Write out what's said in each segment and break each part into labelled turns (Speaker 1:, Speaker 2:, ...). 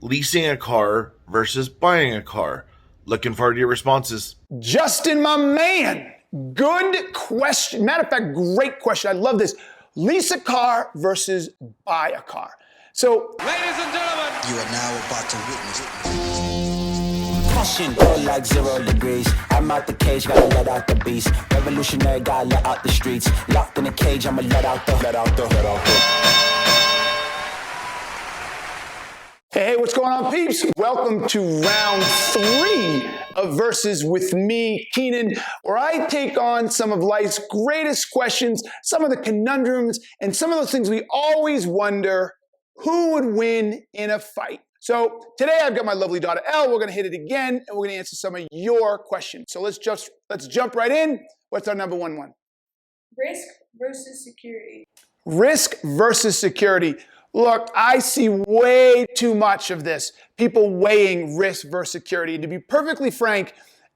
Speaker 1: Leasing a car versus buying a car. Looking forward to your responses.
Speaker 2: Justin, my man, good question. Matter of fact, great question. I love this. Lease a car versus buy a car. So,
Speaker 3: ladies and gentlemen,
Speaker 4: you are now about to witness.
Speaker 5: Passion, go like 0 degrees. I'm out the cage, gotta let out the beast. Revolutionary, gotta let out the streets. Locked in a cage, I'ma let out the.
Speaker 2: Hey, what's going on, peeps? Welcome to round 3 of Versus with me, Keenan, where I take on some of life's greatest questions, some of the conundrums, and some of those things we always wonder, who would win in a fight? So today I've got my lovely daughter Elle. We're gonna hit it again, and we're gonna answer some of your questions. So let's jump right in. What's our number one?
Speaker 6: Risk versus security.
Speaker 2: Risk versus security. Look, I see way too much of this. People weighing risk versus security. And to be perfectly frank,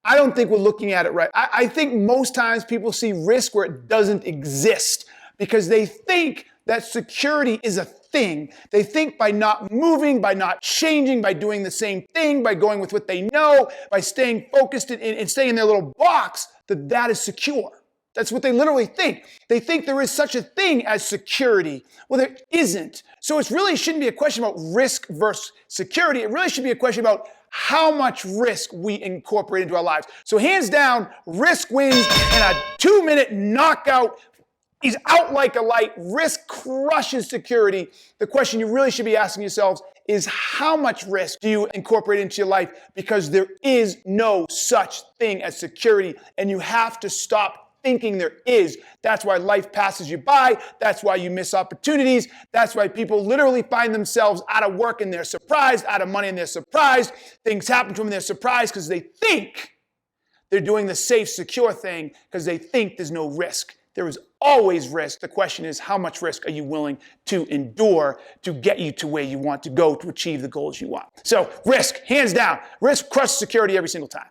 Speaker 2: I don't think we're looking at it right. I think most times people see risk where it doesn't exist because they think that security is a thing. They think by not moving, by not changing, by doing the same thing, by going with what they know, by staying focused and staying in their little box, that is secure. That's what they literally think. They think there is such a thing as security. Well, there isn't. So it really shouldn't be a question about risk versus security. It really should be a question about how much risk we incorporate into our lives. So hands down, risk wins in a 2-minute knockout. He's out like a light. Risk crushes security. The question you really should be asking yourselves is how much risk do you incorporate into your life? Because there is no such thing as security, and you have to stop thinking there is. That's why life passes you by. That's why you miss opportunities. That's why people literally find themselves out of work and they're surprised, out of money and they're surprised. Things happen to them and they're surprised because they think they're doing the safe, secure thing because they think there's no risk. There is always risk. The question is, how much risk are you willing to endure to get you to where you want to go to achieve the goals you want? So risk, hands down. Risk crushes security every single time.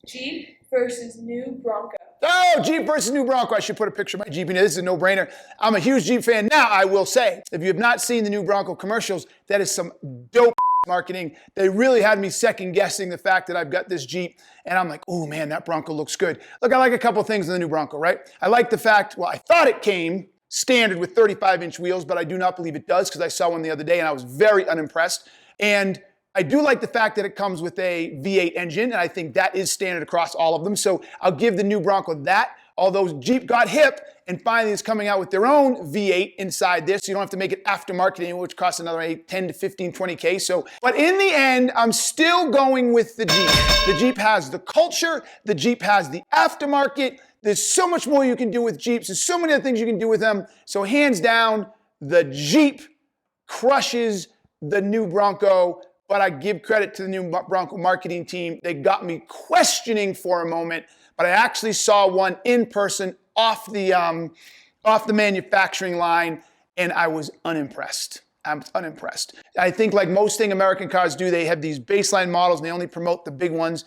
Speaker 6: Jeep versus new Bronco.
Speaker 2: Oh, Jeep versus new Bronco. I should put a picture of my Jeep in here. This is a no-brainer. I'm a huge Jeep fan. Now, I will say, if you have not seen the new Bronco commercials, that is some dope marketing. They really had me second-guessing the fact that I've got this Jeep, and I'm like, oh, man, that Bronco looks good. Look, I like a couple things in the new Bronco, right? I like the fact, well, I thought it came standard with 35-inch wheels, but I do not believe it does because I saw one the other day, and I was very unimpressed. And I do like the fact that it comes with a V8 engine, and I think that is standard across all of them. So I'll give the new Bronco that. Although Jeep got hip and finally is coming out with their own V8 inside this, so you don't have to make it aftermarket anymore, which costs another 10 to 15, 20K. So, but in the end, I'm still going with the Jeep. The Jeep has the culture. The Jeep has the aftermarket. There's so much more you can do with Jeeps. There's so many other things you can do with them. So hands down, the Jeep crushes the new Bronco. But I give credit to the new Bronco marketing team. They got me questioning for a moment, but I actually saw one in person off the manufacturing line, and I was unimpressed. I'm unimpressed. I think like most thing American cars do, they have these baseline models and they only promote the big ones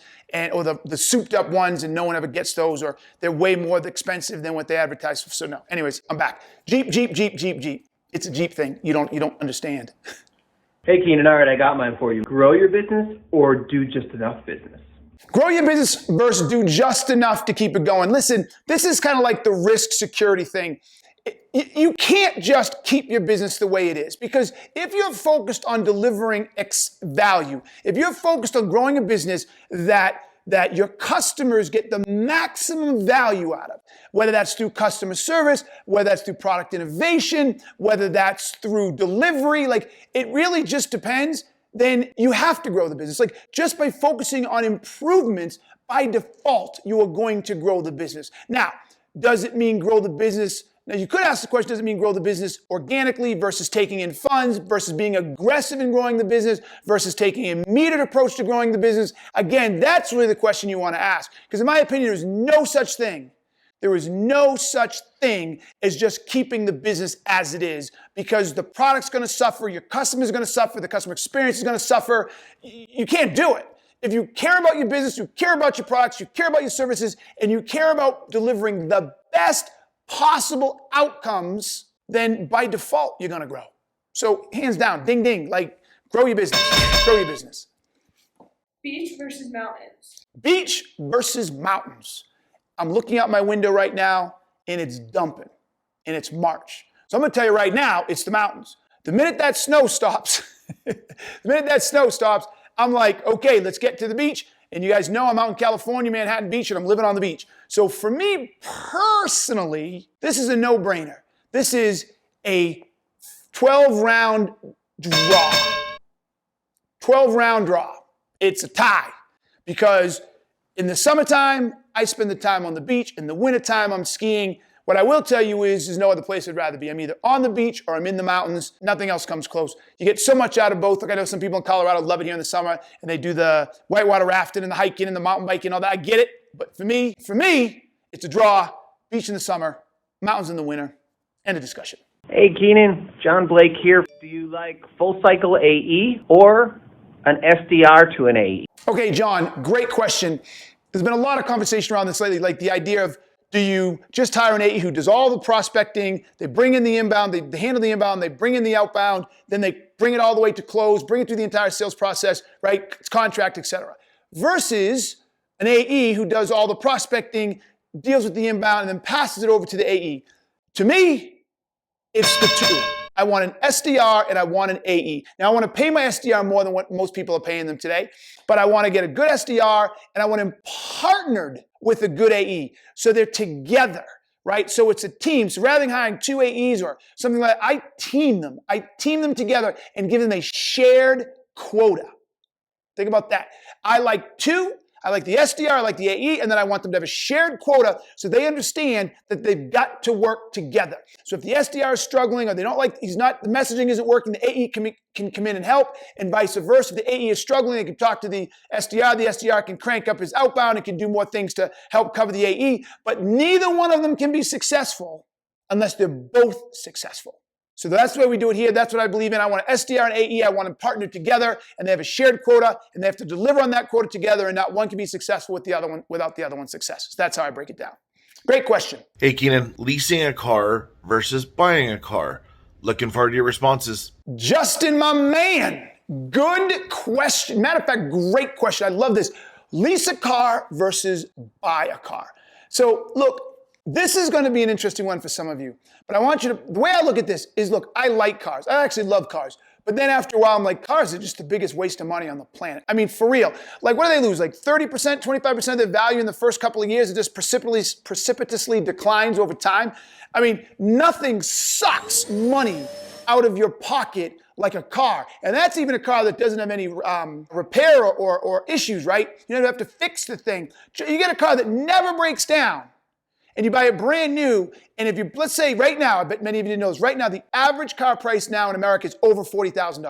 Speaker 2: or the souped up ones, and no one ever gets those, or they're way more expensive than what they advertise. So no. Anyways, I'm back. Jeep. It's a Jeep thing. You don't understand.
Speaker 7: Hey, Keenan, all right, I got mine for you. Grow your business or do just enough business?
Speaker 2: Grow your business versus do just enough to keep it going. Listen, this is kind of like the risk security thing. You can't just keep your business the way it is, because if you're focused on delivering X value, if you're focused on growing a business that your customers get the maximum value out of, whether that's through customer service, whether that's through product innovation, whether that's through delivery, like it really just depends, then you have to grow the business. Like just by focusing on improvements, by default, you are going to grow the business. Now, does it mean grow the business? Now, you could ask the question, does it mean grow the business organically versus taking in funds versus being aggressive in growing the business versus taking a metered approach to growing the business? Again, that's really the question you want to ask. Because in my opinion, there's no such thing. There is no such thing as just keeping the business as it is, because the product's going to suffer, your customer's going to suffer, the customer experience is going to suffer. You can't do it. If you care about your business, you care about your products, you care about your services, and you care about delivering the best possible outcomes, then by default, you're going to grow. So hands down, ding, ding, like Grow your business. Grow your business.
Speaker 6: Beach versus mountains.
Speaker 2: Beach versus mountains. I'm looking out my window right now and it's dumping and it's March. So I'm going to tell you right now, it's the mountains. The minute that snow stops, I'm like, okay, let's get to the beach. And you guys know I'm out in California, Manhattan Beach, and I'm living on the beach. So for me personally, this is a no-brainer. This is a 12-round draw. 12-round draw. It's a tie because in the summertime, I spend the time on the beach. In the wintertime, I'm skiing. What I will tell you is there's no other place I'd rather be. I'm either on the beach or I'm in the mountains. Nothing else comes close. You get so much out of both. Like I know some people in Colorado love it here in the summer, and they do the whitewater rafting and the hiking and the mountain biking and all that. I get it. But for me, it's a draw. Beach in the summer, mountains in the winter. End of discussion.
Speaker 7: Hey, Keenan, John Blake here. Do you like full cycle AE or an SDR to an AE?
Speaker 2: Okay, John, great question. There's been a lot of conversation around this lately, like the idea of, do you just hire an AE who does all the prospecting, they bring in the inbound, they handle the inbound, they bring in the outbound, then they bring it all the way to close, bring it through the entire sales process, right? It's contract, etc. Versus an AE who does all the prospecting, deals with the inbound, and then passes it over to the AE. To me, it's the two. I want an SDR and I want an AE. Now I want to pay my SDR more than what most people are paying them today, but I want to get a good SDR and I want him partnered with a good AE. So they're together, right? So it's a team. So rather than hiring two AEs or something like that, I team them together and give them a shared quota. Think about that. I like two. I like the SDR, I like the AE, and then I want them to have a shared quota so they understand that they've got to work together. So if the SDR is struggling or they don't like, the messaging isn't working, the AE can come in and help, and vice versa. If the AE is struggling, they can talk to the SDR can crank up his outbound and can do more things to help cover the AE, but neither one of them can be successful unless they're both successful. So that's the way we do it here. That's what I believe in. I want an SDR and AE. I want them partnered together, and they have a shared quota, and they have to deliver on that quota together, and not one can be successful with the other one without the other one's success. That's how I break it down. Great question.
Speaker 1: Hey, Keenan, leasing a car versus buying a car. Looking forward to your responses.
Speaker 2: Justin, my man, good question. Matter of fact, great question. I love this. Lease a car versus buy a car. So look, this is going to be an interesting one for some of you, but I want you to, the way I look at this is, look, I like cars. I actually love cars. But then after a while, I'm like, cars are just the biggest waste of money on the planet. I mean, for real. Like, what do they lose? Like 30%, 25% of their value in the first couple of years? It just precipitously declines over time. I mean, nothing sucks money out of your pocket like a car. And that's even a car that doesn't have any repair or issues, right? You don't have to fix the thing. You get a car that never breaks down, and you buy it brand new, and if you, let's say right now, I bet many of you didn't know this, right now the average car price now in America is over $40,000,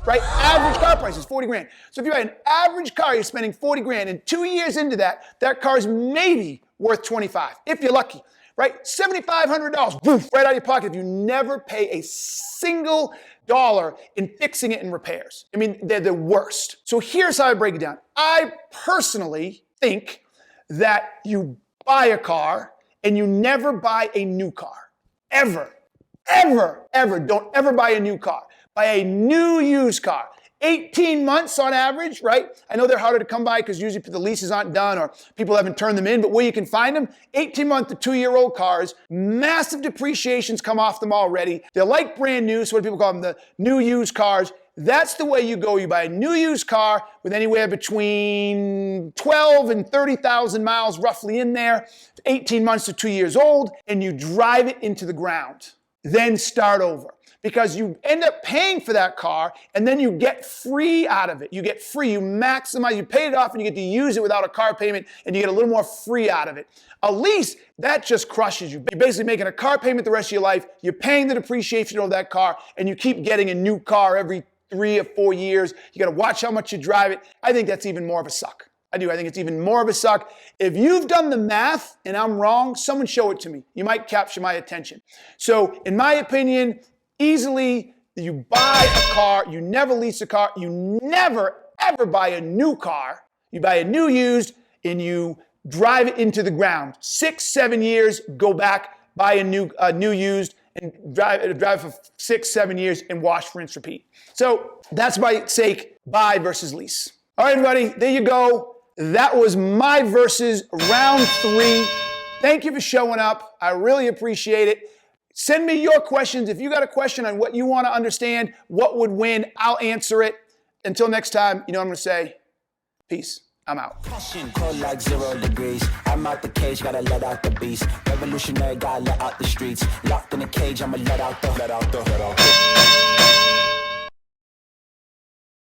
Speaker 2: right? Average car price is 40 grand. So if you buy an average car, you're spending 40 grand, and 2 years into that, that car is maybe worth 25, if you're lucky, right? $7,500, boom, right out of your pocket if you never pay a single dollar in fixing it in repairs. I mean, they're the worst. So here's how I break it down. I personally think that you buy a car and you never buy a new car. Ever. Don't ever buy a new car. Buy a new used car. 18 months on average, right? I know they're harder to come by because usually the leases aren't done or people haven't turned them in, but where you can find them, 18-month to 2-year-old cars, massive depreciations come off them already. They're like brand new, so what people call them, the new used cars. That's the way you go. You buy a new used car with anywhere between 12 and 30,000 miles roughly in there, 18 months to 2 years old, and you drive it into the ground. Then start over. Because you end up paying for that car and then you get free out of it. You get free, you maximize, you pay it off and you get to use it without a car payment and you get a little more free out of it. A lease, that just crushes you. You're basically making a car payment the rest of your life, you're paying the depreciation of that car, and you keep getting a new car every 3 or 4 years. You gotta watch how much you drive it. I think that's even more of a suck. I do. I think it's even more of a suck. If you've done the math and I'm wrong, someone show it to me. You might capture my attention. So in my opinion, easily, you buy a car, you never lease a car, you never ever buy a new car. You buy a new used and you drive it into the ground. 6, 7 years, go back, buy a new used, and drive for 6, 7 years and wash, rinse, repeat. So that's my sake, buy versus lease. All right, everybody, there you go. That was my versus round 3. Thank you for showing up. I really appreciate it. Send me your questions. If you got a question on what you want to understand, what would win, I'll answer it. Until next time, you know what I'm going to say. Peace. I'm out.
Speaker 5: Cold like 0 degrees. I'm out the cage, gotta let out the beast. Revolutionary, gotta let out the streets. Locked in a cage, I'ma let out the.